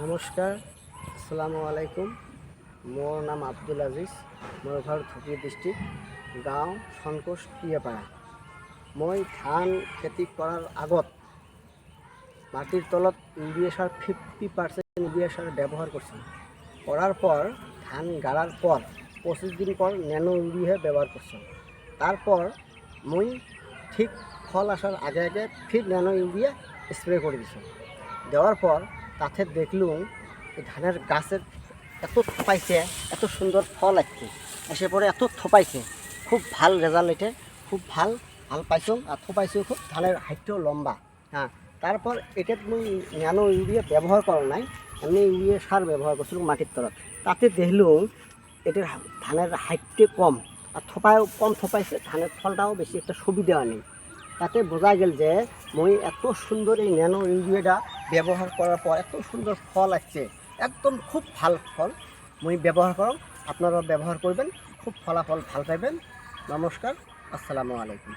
নমস্কাৰ, আসসালামু আলাইকুম। মোৰ নাম আব্দুল আজিজ। মোৰ ঘৰ ধুবুৰী ডিষ্ট্ৰিক্ট, গাঁও সন্তোষ টিয়াপাৰা। মই ধান খেতি কৰাৰ আগত মাটিৰ তলত ইউৰিয়া সাৰ 50% ইউরিয়া সার ব্যবহার করছি। করার পর ধান গাড়ার পর 25 দিন পর ন্যানো ইউরিয়া ব্যবহার করছি। তারপর মই ঠিক ফল আসার আগে আগে ফির ন্যানো ইউরিয়া স্প্রে করে দিছি। দেওয়ার পর তাতে দেখলুম এই ধানের গাছের এত থোপাইছে, এত সুন্দর ফল আসছে, এসে পরে এত থোপাইছে, খুব ভাল রেজাল্ট এটা, খুব ভাল পাইছোঁ আর থোপাইছোঁ খুব। ধানের হাইটটাও লম্বা। হ্যাঁ, তারপর এটাত মই ন্যানো ইউরিয়া ব্যবহার করা নাই, এমনি ইউরিয়া সার ব্যবহার করছিলাম মাটির তলত। তাতে দেখলুম এটার ধানের হাইটটা কম আর থোপায়ও কম থোপাইছে, ধানের ফলটাও বেশি একটা সুবিধা নেই। তাতে বোঝা গেল যে মই এত সুন্দর এই ন্যানো ইউরিয়াটা ব্যবহার করার পর এত সুন্দর ফল আসছে, একদম খুব ভাল ফল। মই ব্যবহার করো, আপনারাও ব্যবহার করবেন, খুব ফলাফল ভাল পাইবেন। নমস্কার, আসসালামু আলাইকুম।